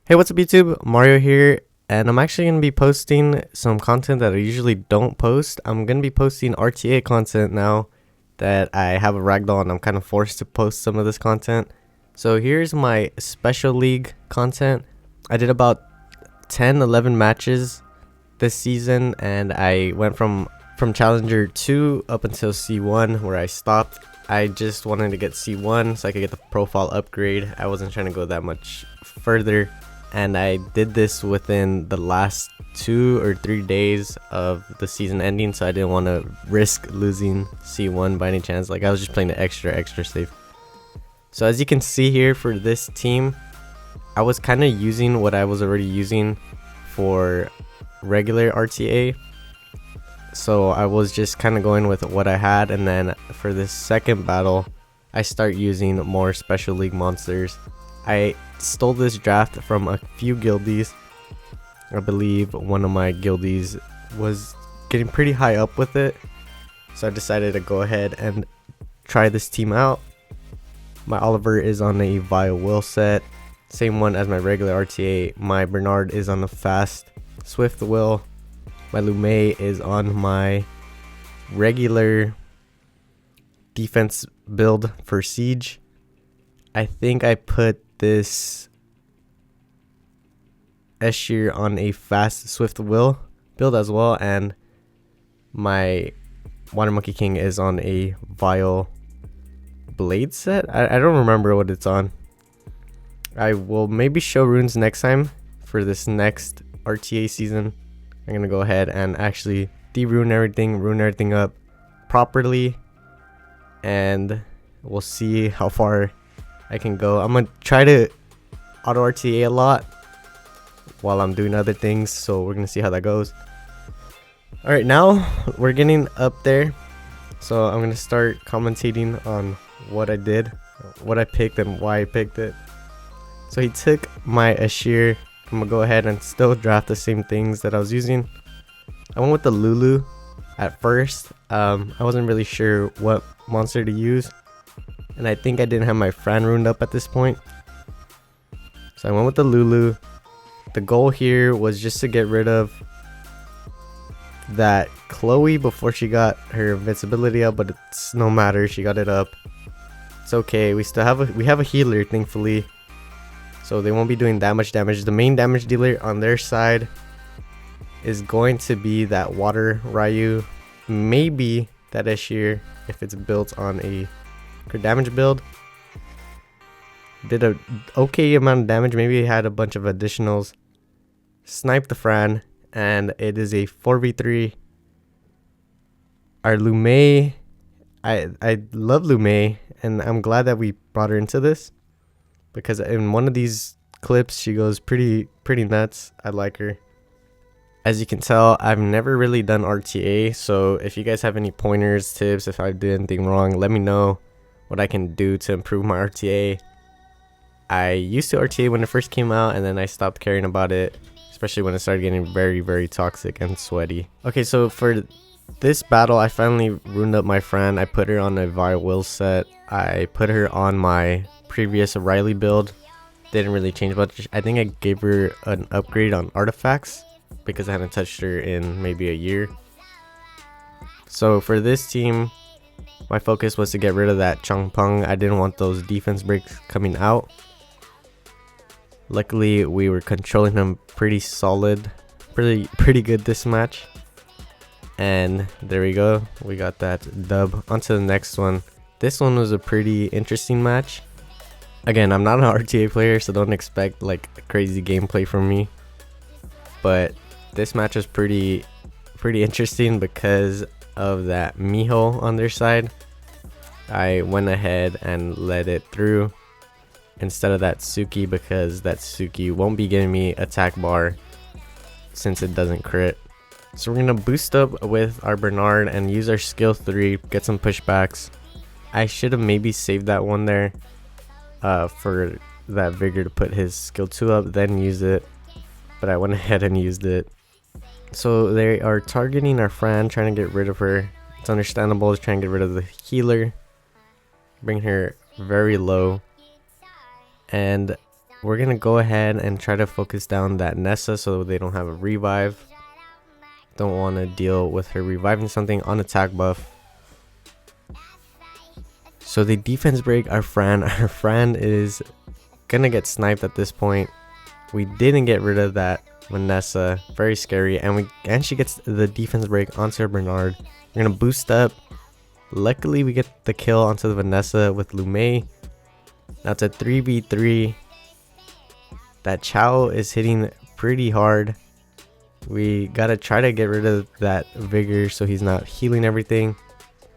Hey, what's up YouTube? Mario here, and I'm actually going to be posting some content that I usually don't post. I'm going to be posting RTA content now that I have a Ragdoll and I'm kind of forced to post some of this content. So here's my special league content. I did about 10-11 matches this season, and I went from Challenger 2 up until C1 where I stopped. I just wanted to get C1 so I could get the profile upgrade. I wasn't trying to go that much further. And I did this within the last 2 or 3 days of the season ending, so I didn't want to risk losing C1 by any chance. Like, I was just playing the extra safe. So as you can see here for this team, I was kind of using what I was already using for regular RTA. So I was just kind of going with what I had, and then for this second battle, I start using more special league monsters. I stole this draft from a few guildies. I believe one of my guildies was getting pretty high up with it, so I decided to go ahead and try this team out. My Oliver is on a Vile Will set, same one as my regular RTA. My Bernard is on a fast Swift Will. My Lume is on my regular defense build for Siege. I think I put this Escher on a fast Swift Will build as well, and my Water Monkey King is on a Vile Blade set. I don't remember what it's on. I will maybe show runes next time for this next RTA season. I'm gonna go ahead and actually rune everything up properly, and we'll see how far I can go. I'm gonna try to auto RTA a lot while I'm doing other things, so we're gonna see how that goes. Alright, now we're getting up there, so I'm gonna start commentating on what I did, what I picked, and why I picked it. So he took my Escher. I'm gonna go ahead and still draft the same things that I was using. I went with the Lulu at first. I wasn't really sure what monster to use, and I think I didn't have my Fran ruined up at this point, so I went with the Lulu. The goal here was just to get rid of that Chloe before she got her invincibility up, but it's no matter, she got it up. It's okay, we have a healer, thankfully, so they won't be doing that much damage. The main damage dealer on their side is going to be that Water Ryu, maybe that Escher if it's built on a crit damage build. Did a okay amount of damage, maybe it had a bunch of additionals. Sniped the Fran, and it is a 4v3. Our Lume, I love Lume, and I'm glad that we brought her into this, because in one of these clips she goes pretty nuts. I like her. As you can tell, I've never really done RTA, so if you guys have any pointers, tips, if I did anything wrong, let me know what I can do to improve my RTA. I used to RTA when it first came out, and then I stopped caring about it, especially when it started getting very toxic and sweaty. Okay, so for this battle, I finally ruined up my Fran. I put her on a Vile Will set. I put her on my previous Riley build. Didn't really change much. I think I gave her an upgrade on artifacts because I haven't touched her in maybe a year. So for this team, my focus was to get rid of that Changpeng. I didn't want those defense breaks coming out. Luckily, we were controlling him pretty solid, pretty good this match. And there we go, we got that dub. On to the next one. This one was a pretty interesting match. Again, I'm not an RTA player, so don't expect like crazy gameplay from me. But this match was pretty interesting because of that Miho on their side. I went ahead and led it through instead of that Suki, because that Suki won't be giving me attack bar since it doesn't crit. So we're gonna boost up with our Bernard and use our skill 3, get some pushbacks. I should have maybe saved that one there for that Vigor to put his skill 2 up, then use it, but I went ahead and used it. So they are targeting our Fran, trying to get rid of her. It's understandable, is trying to get rid of the healer, bring her very low. And we're gonna go ahead and try to focus down that Nessa so they don't have a revive. Don't want to deal with her reviving something on attack buff. So they defense break our Fran. Our Fran is gonna get sniped at this point. We didn't get rid of that Vanessa, very scary, and she gets the defense break onto her Bernard. We're gonna boost up. Luckily we get the kill onto the Vanessa with Lume. Now it's a 3v3. That Chow is hitting pretty hard. We gotta try to get rid of that vigor so he's not healing everything.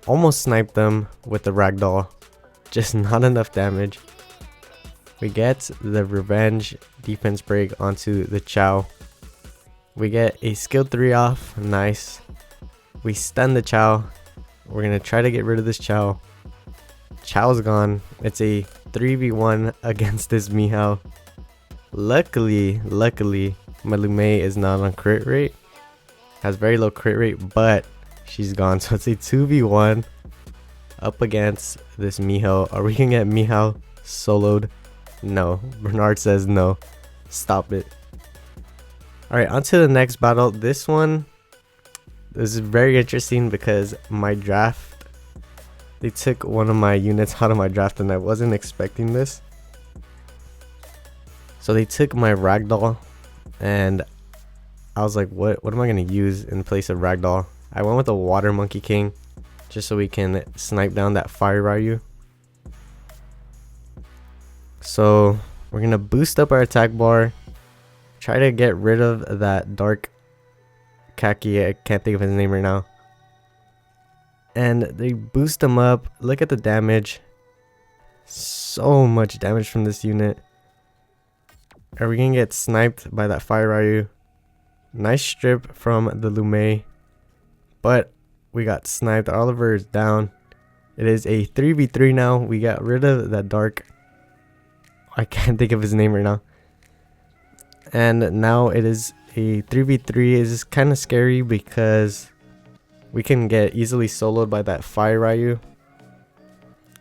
Almost sniped them with the Ragdoll, just not enough damage. We get the revenge defense break onto the Chow. We get a skill 3 off, nice. We stun the Chow. We're gonna try to get rid of this Chow. Chow's gone. It's a 3v1 against this Mihao. Luckily, my Lume is not on crit rate. Has very low crit rate, but she's gone. So it's a 2v1 up against this Mihao. Are we gonna get Mihao soloed? No. Bernard says no. Stop it. Alright, on to the next battle. This is very interesting because my draft, they took one of my units out of my draft and I wasn't expecting this. So they took my Ragdoll and I was like, what am I going to use in place of Ragdoll? I went with a Water Monkey King just so we can snipe down that Fire Ryu. So we're going to boost up our attack bar. Try to get rid of that Dark Kaki. I can't think of his name right now. And they boost him up. Look at the damage. So much damage from this unit. Are we gonna get sniped by that Fire Ryu? Nice strip from the Lume, but we got sniped. Oliver is down. It is a 3v3 now. We got rid of that Dark, I can't think of his name right now, and now it is a 3v3. It's kind of scary because we can get easily soloed by that Fire Ryu.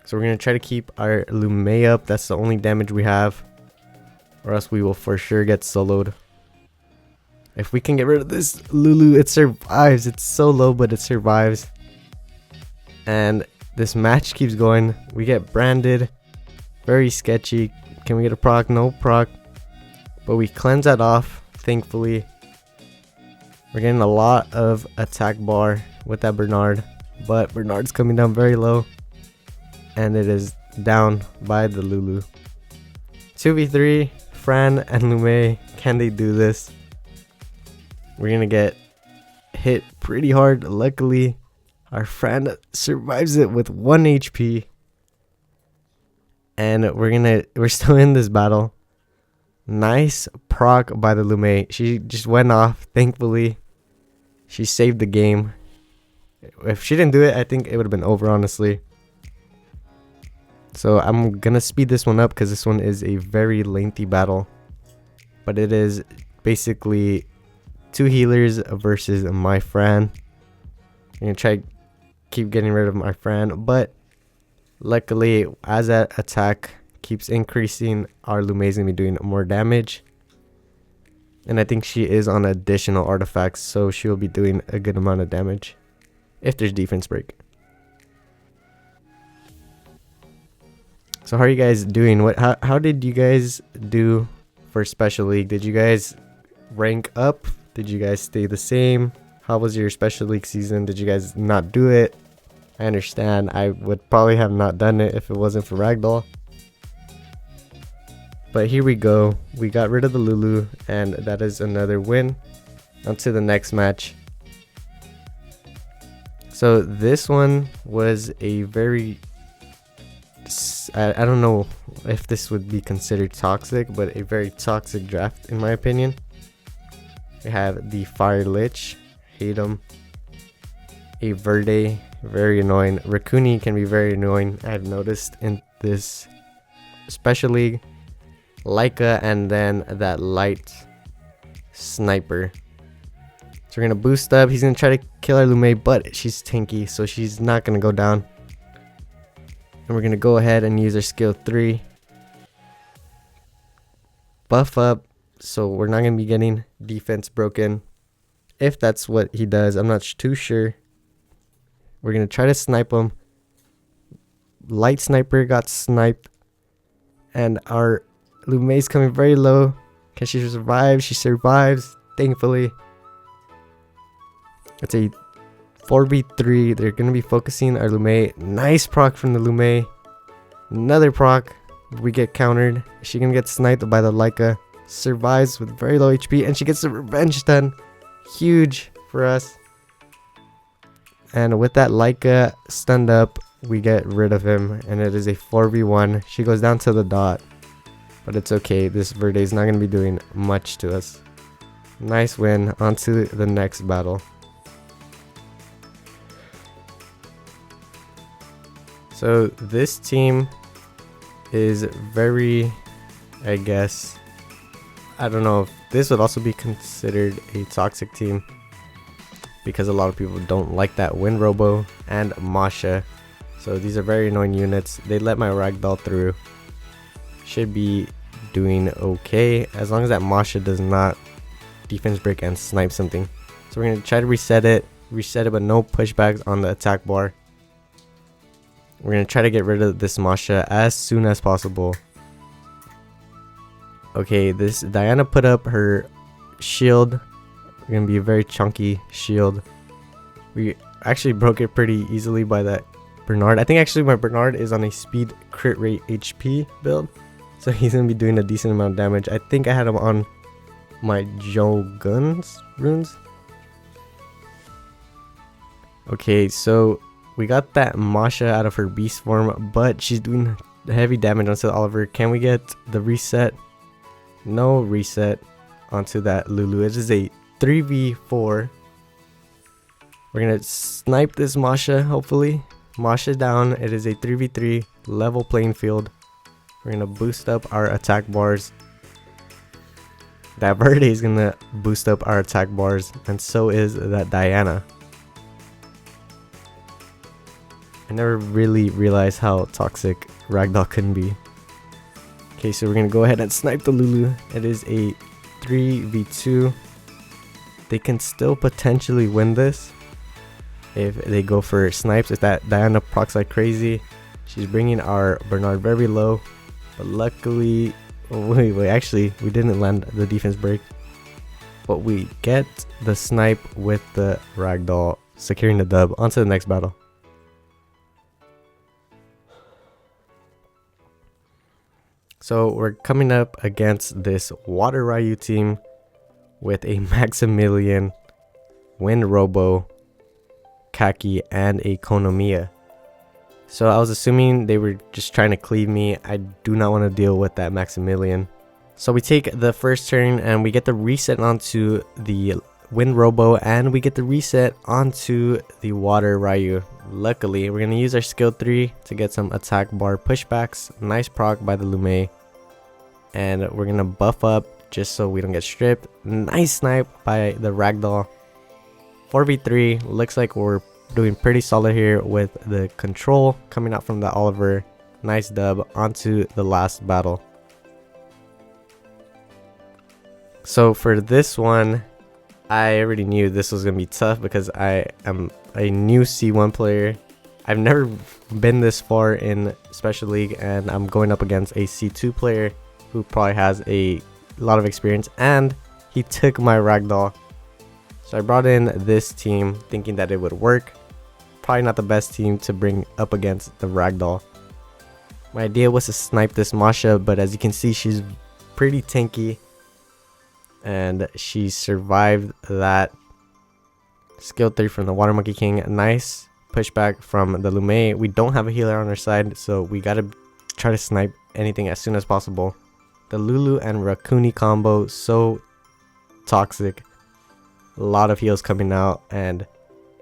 So we're gonna try to keep our Lume up. That's the only damage we have, or else we will for sure get soloed. If we can get rid of this Lulu, it survives. It's so low, but it survives. And this match keeps going. We get branded. Very sketchy. Can we get a proc? No proc. But we cleanse that off, thankfully. We're getting a lot of attack bar with that Bernard. But Bernard's coming down very low. And it is down by the Lulu. 2v3. Fran and Lume, can they do this? We're gonna get hit pretty hard. Luckily, our Fran survives it with 1 HP. And we're still in this battle. Nice proc by the Lume. She just went off, thankfully. She saved the game. If she didn't do it, I think it would have been over, honestly. So I'm gonna speed this one up because this one is a very lengthy battle, but it is basically 2 healers versus my Fran. I'm gonna try keep getting rid of my Fran, but luckily as that attack keeps increasing, our Lume is gonna be doing more damage, and I think she is on additional artifacts, so she'll be doing a good amount of damage if there's defense break. So how are you guys doing? How did you guys do for Special League? Did you guys rank up? Did you guys stay the same? How was your Special League season? Did you guys not do it? I understand. I would probably have not done it if it wasn't for Ragdoll. But here we go. We got rid of the Lulu, and that is another win. On to the next match. So this one was a very... I don't know if this would be considered toxic, but a very toxic draft in my opinion. We have the Fire Lich, hate him. A Verde, very annoying. Rakuni can be very annoying, I've noticed in this Special League. Leica, and then that light sniper. So we're gonna boost up. He's gonna try to kill our Lume, but she's tanky, so she's not gonna go down. And we're gonna go ahead and use our skill 3. buff up, so we're not going to be getting defense broken. If that's what he does, I'm not too sure. We're going to try to snipe him. Light sniper got sniped. And our Lume's coming very low. Can she survive? She survives, thankfully. It's a 4v3. They're going to be focusing our Lume. Nice proc from the Lume. Another proc. We get countered. She going to get sniped by the Leica. Survives with very low HP. And she gets the revenge stun. Huge for us. And with that Leica stunned up, we get rid of him. And it is a 4v1. She goes down to the dot. But it's okay. This Verde is not going to be doing much to us. Nice win. On to the next battle. So this team is very, I guess, I don't know if this would also be considered a toxic team, because a lot of people don't like that Wind Robo and Masha. So these are very annoying units. They let my Ragdoll through. Should be doing okay as long as that Masha does not defense break and snipe something. So we're going to try to reset it but no pushbacks on the attack bar. We're going to try to get rid of this Masha as soon as possible. Okay, this Diana put up her shield. We're going to be a very chunky shield. We actually broke it pretty easily by that Bernard. I think actually my Bernard is on a speed crit rate HP build. So he's going to be doing a decent amount of damage. I think I had him on my Jogun's runes. Okay, so we got that Masha out of her beast form, but she's doing heavy damage onto Oliver. Can we get the reset? No reset onto that Lulu. It is a 3v4. We're going to snipe this Masha, hopefully. Masha down. It is a 3v3 level playing field. We're going to boost up our attack bars. That Verde is going to boost up our attack bars, and so is that Diana. I never really realized how toxic Ragdoll can be. Okay, so we're going to go ahead and snipe the Lulu. It is a 3v2. They can still potentially win this if they go for snipes. If that Diana procs like crazy. She's bringing our Bernard very low. But luckily, wait, actually, we didn't land the defense break. But we get the snipe with the Ragdoll, securing the dub. On to the next battle. So we're coming up against this Water Ryu team with a Maximilian, Wind Robo, Kaki, and a Konomiya. So I was assuming they were just trying to cleave me. I do not want to deal with that Maximilian. So we take the first turn and we get the reset onto the Wind Robo, and we get the reset onto the Water Ryu. Luckily, we're going to use our skill 3 to get some attack bar pushbacks. Nice proc by the Lume. And we're going to buff up just so we don't get stripped. Nice snipe by the Ragdoll. 4v3. Looks like we're doing pretty solid here with the control coming out from the Oliver. Nice dub. Onto the last battle. So for this one, I already knew this was going to be tough because I am a new C1 player. I've never been this far in Special League, and I'm going up against a C2 player who probably has a lot of experience, and he took my Ragdoll. So I brought in this team thinking that it would work. Probably not the best team to bring up against the Ragdoll. My idea was to snipe this Masha, but as you can see, she's pretty tanky. And she survived that skill 3 from the Water Monkey King. Nice pushback from the Lume. We don't have a healer on our side, so we gotta try to snipe anything as soon as possible. The Lulu and Rakuni combo, so toxic. A lot of heals coming out, and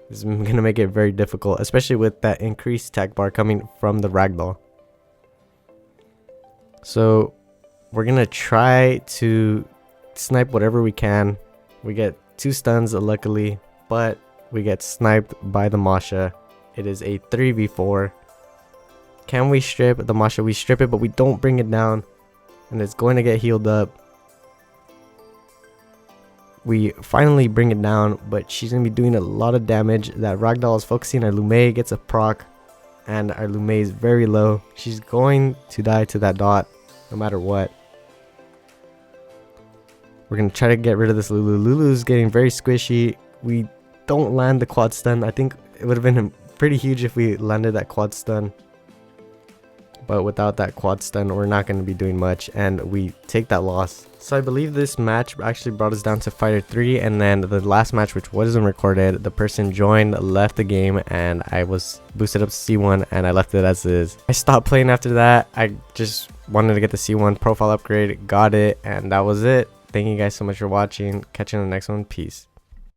this is gonna make it very difficult, especially with that increased attack bar coming from the Ragdoll. So we're gonna try to snipe whatever we can. We get 2 stuns luckily, but we get sniped by the Masha. It is a 3v4. Can we strip the Masha? We strip it, but we don't bring it down, and it's going to get healed up. We finally bring it down, but she's going to be doing a lot of damage. That Ragdoll is focusing. Our Lume gets a proc, and our Lume is very low. She's going to die to that dot no matter what. We're going to try to get rid of this Lulu. Lulu's getting very squishy. We don't land the quad stun. I think it would have been pretty huge if we landed that quad stun. But without that quad stun, we're not going to be doing much, and we take that loss. So I believe this match actually brought us down to fighter 3, and then the last match, which wasn't recorded, the person joined, left the game, and I was boosted up to C1, and I left it as is. I stopped playing after that. I just wanted to get the C1 profile upgrade, got it, and that was it. Thank you guys so much for watching. Catch you in the next one. Peace.